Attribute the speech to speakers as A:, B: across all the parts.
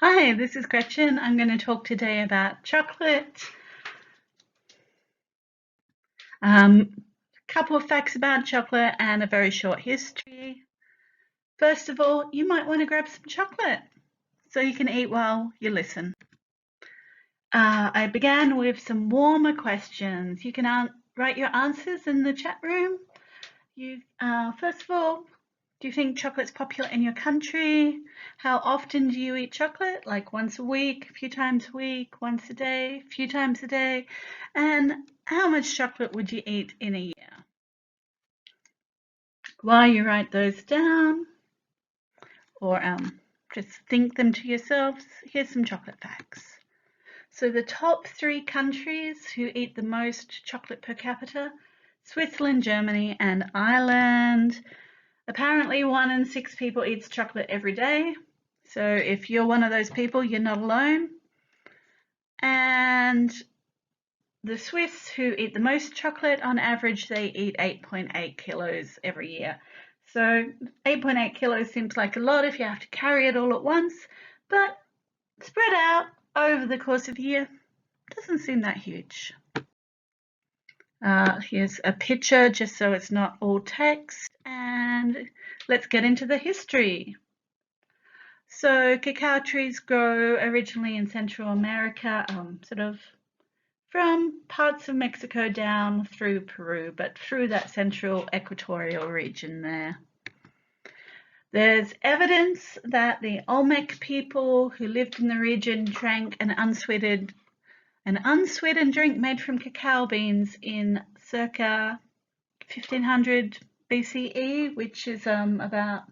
A: Hi, this is Gretchen. I'm going to talk today about chocolate. A couple of facts about chocolate and a very short history. First of all, you might want to grab some chocolate so you can eat while you listen. I began with some warmer questions. You can write your answers in the chat room. First of all, do you think chocolate's popular in your country? How often do you eat chocolate? Like once a week, a few times a week, once a day, a few times a day? And how much chocolate would you eat in a year? While you write those down, or just think them to yourselves, here's some chocolate facts. So the top 3 countries who eat the most chocolate per capita: Switzerland, Germany, and Ireland. Apparently 1 in 6 people eats chocolate every day. So if you're one of those people, you're not alone. And the Swiss, who eat the most chocolate, on average, they eat 8.8 kilos every year. So 8.8 kilos seems like a lot if you have to carry it all at once, but spread out over the course of a year doesn't seem that huge. Here's a picture just so it's not all text, and let's get into the history. So cacao trees grow originally in Central America, sort of from parts of Mexico down through Peru, but through that central equatorial region there. There's evidence that the Olmec people who lived in the region drank an unsweetened drink made from cacao beans in circa 1500 BCE, which is about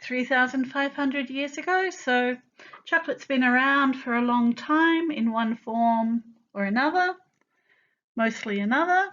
A: 3,500 years ago. So chocolate's been around for a long time in one form or another, mostly another.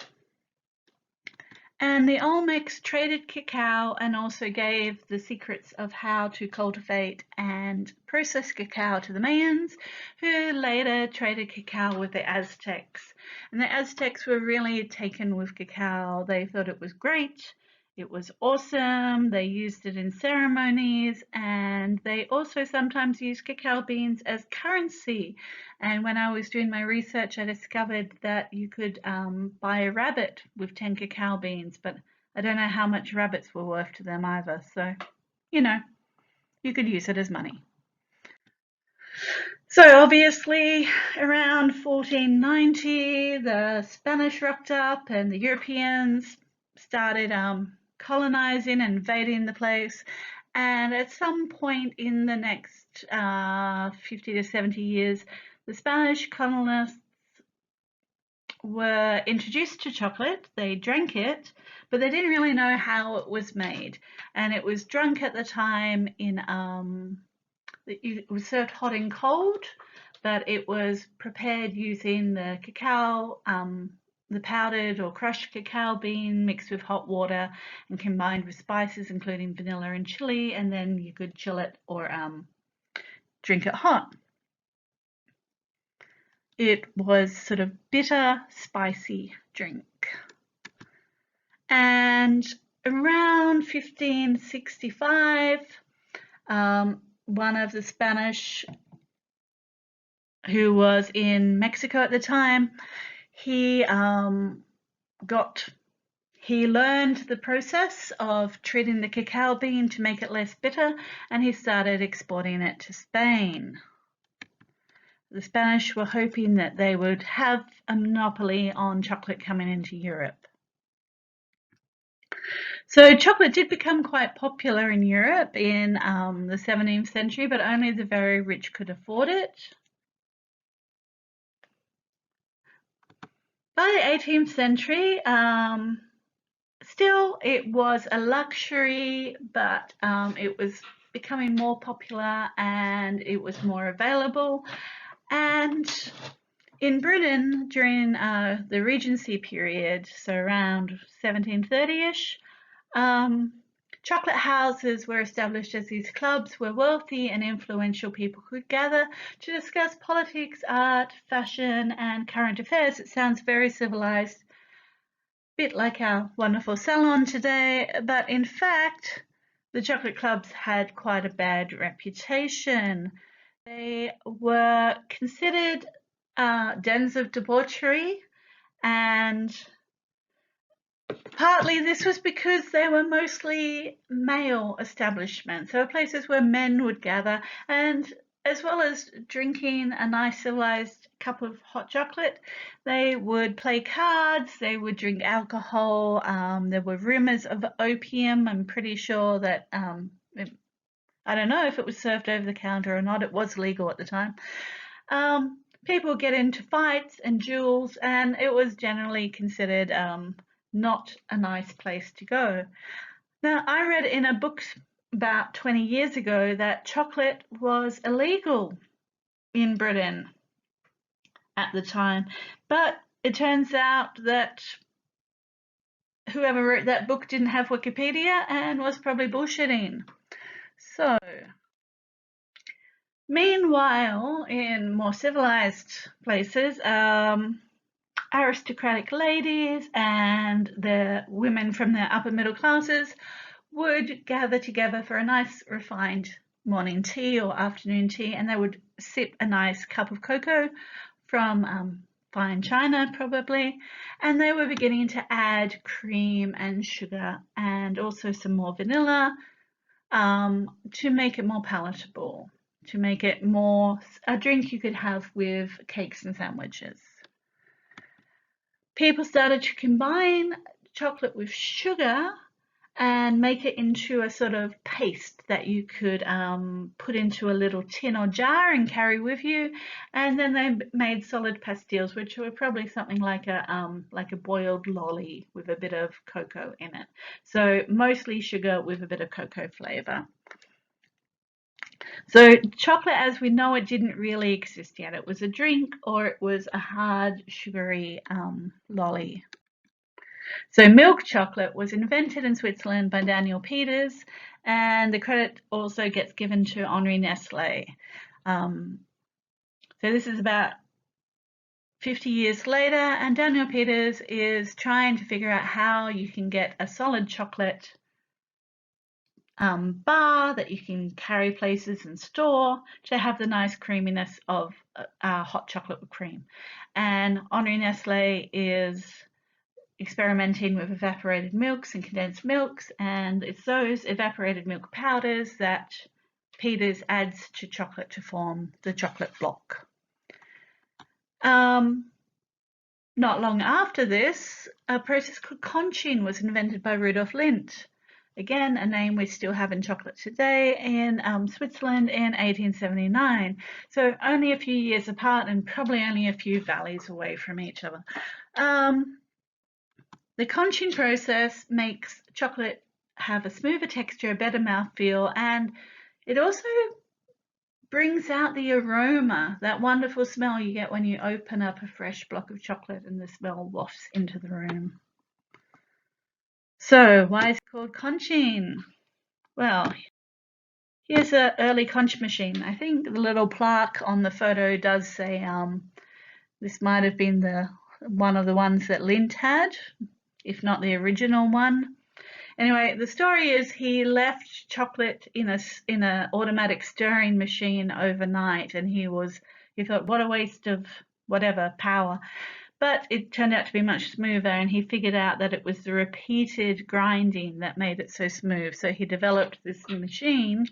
A: And the Olmecs traded cacao and also gave the secrets of how to cultivate and process cacao to the Mayans, who later traded cacao with the Aztecs. And the Aztecs were really taken with cacao. They thought it was great. It was awesome. They used it in ceremonies, and they also sometimes used cacao beans as currency. And when I was doing my research, I discovered that you could buy a rabbit with 10 cacao beans, but I don't know how much rabbits were worth to them either. So, you could use it as money. So obviously around 1490, the Spanish rocked up and the Europeans started colonizing and invading the place. And at some point in the next 50 to 70 years, the Spanish colonists were introduced to chocolate. They drank it, but they didn't really know how it was made. And it was drunk at the time in, it was served hot and cold, but it was prepared using the cacao, the powdered or crushed cacao bean mixed with hot water and combined with spices, including vanilla and chili, and then you could chill it or drink it hot. It was sort of bitter, spicy drink. And around 1565, one of the Spanish who was in Mexico at the time, he learned the process of treating the cacao bean to make it less bitter, and he started exporting it to Spain. The Spanish were hoping that they would have a monopoly on chocolate coming into Europe. So chocolate did become quite popular in Europe in the 17th century, but only the very rich could afford it. By the 18th century, still it was a luxury, but it was becoming more popular and it was more available. And in Britain, during the Regency period, so around 1730-ish, chocolate houses were established as these clubs where wealthy and influential people could gather to discuss politics, art, fashion, and current affairs. It sounds very civilized, a bit like our wonderful salon today, but in fact, the chocolate clubs had quite a bad reputation. They were considered dens of debauchery, and partly this was because they were mostly male establishments. They were places where men would gather, and as well as drinking a nice civilized cup of hot chocolate, they would play cards, they would drink alcohol. There were rumors of opium. I'm pretty sure that, I don't know if it was served over the counter or not, it was legal at the time. People get into fights and duels, and it was generally considered not a nice place to go. Now, I read in a book about 20 years ago that chocolate was illegal in Britain at the time, but it turns out that whoever wrote that book didn't have Wikipedia and was probably bullshitting. So, meanwhile, in more civilized places, aristocratic ladies and the women from the upper middle classes would gather together for a nice refined morning tea or afternoon tea, and they would sip a nice cup of cocoa from fine china probably, and they were beginning to add cream and sugar and also some more vanilla to make it more palatable, to make it more a drink you could have with cakes and sandwiches. People started to combine chocolate with sugar and make it into a sort of paste that you could put into a little tin or jar and carry with you. And then they made solid pastilles, which were probably something like a boiled lolly with a bit of cocoa in it. So mostly sugar with a bit of cocoa flavor. So chocolate as we know it didn't really exist yet. It was a drink or it was a hard sugary lolly. So milk chocolate was invented in Switzerland by Daniel Peters, and the credit also gets given to Henri Nestle. So this is about 50 years later, and Daniel Peters is trying to figure out how you can get a solid chocolate bar that you can carry places and store to have the nice creaminess of hot chocolate with cream. And Henri Nestle is experimenting with evaporated milks and condensed milks, and it's those evaporated milk powders that Peters adds to chocolate to form the chocolate block. Not long after this, a process called conching was invented by Rudolf Lindt. Again, a name we still have in chocolate today, in Switzerland in 1879. So only a few years apart and probably only a few valleys away from each other. The conching process makes chocolate have a smoother texture, a better mouthfeel, and it also brings out the aroma, that wonderful smell you get when you open up a fresh block of chocolate and the smell wafts into the room. So why is it called conching? Well, here's an early conch machine. I think the little plaque on the photo does say this might have been one of the ones that Lindt had, if not the original one. Anyway, the story is he left chocolate in a automatic stirring machine overnight, and he thought, what a waste of whatever power. But it turned out to be much smoother, and he figured out that it was the repeated grinding that made it so smooth. So he developed this machine,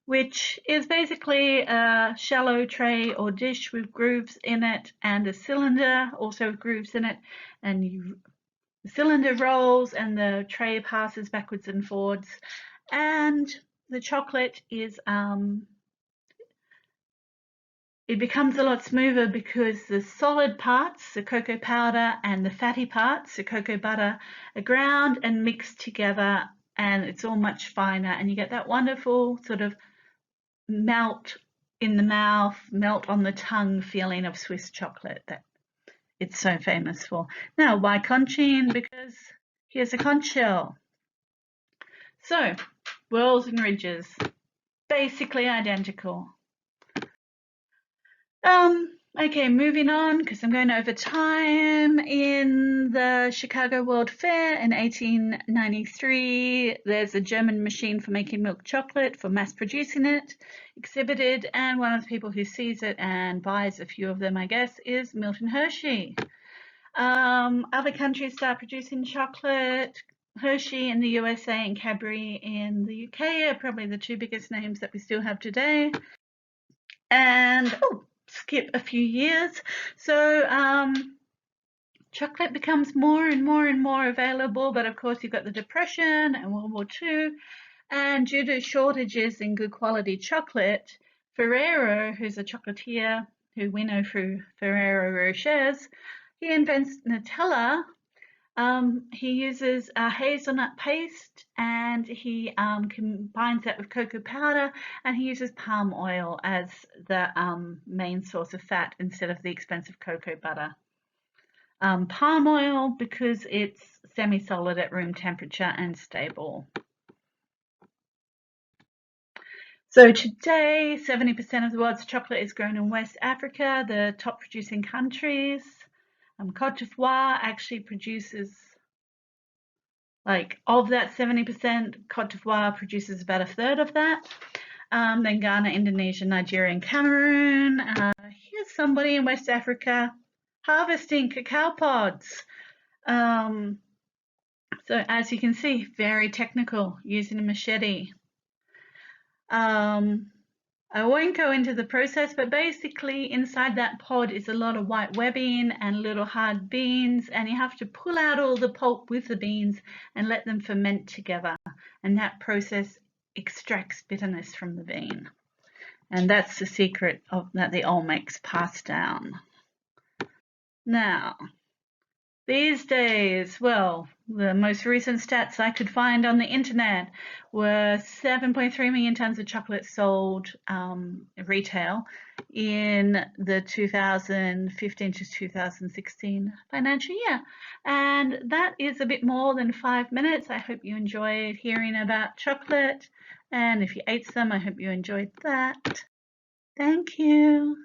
A: which is basically a shallow tray or dish with grooves in it, and a cylinder also with grooves in it, and the cylinder rolls and the tray passes backwards and forwards, and the chocolate is it becomes a lot smoother because the solid parts, the cocoa powder, and the fatty parts, the cocoa butter, are ground and mixed together, and it's all much finer, and you get that wonderful sort of melt in the mouth, melt on the tongue feeling of Swiss chocolate that it's so famous for. Now, why conching? Because here's a conch shell. So, whorls and ridges, basically identical. Okay, moving on, because I'm going over time. In the Chicago World Fair in 1893, there's a German machine for making milk chocolate, for mass producing it, exhibited, and one of the people who sees it and buys a few of them, I guess, is Milton Hershey. Other countries start producing chocolate. Hershey in the USA and Cadbury in the UK are probably the two biggest names that we still have today. And skip a few years. So chocolate becomes more and more available, but of course you've got the Depression and World War II, and due to shortages in good quality chocolate, Ferrero, who's a chocolatier who we know through Ferrero Rochers, he invents Nutella. He uses a hazelnut paste, and he combines that with cocoa powder, and he uses palm oil as the main source of fat instead of the expensive cocoa butter. Palm oil because it's semi-solid at room temperature and stable. So today, 70% of the world's chocolate is grown in West Africa. The top producing countries, Cote d'Ivoire actually produces, like, of that 70%, Cote d'Ivoire produces about a third of that. Then Ghana, Indonesia, Nigeria, and Cameroon. Here's somebody in West Africa harvesting cacao pods. So as you can see, very technical, using a machete. I won't go into the process, but basically inside that pod is a lot of white webbing and little hard beans, and you have to pull out all the pulp with the beans and let them ferment together, and that process extracts bitterness from the bean. And that's the secret of that the Olmecs passed down. Now, these days, well, the most recent stats I could find on the internet were 7.3 million tons of chocolate sold retail in the 2015 to 2016 financial year. And that is a bit more than 5 minutes. I hope you enjoyed hearing about chocolate. And if you ate some, I hope you enjoyed that. Thank you.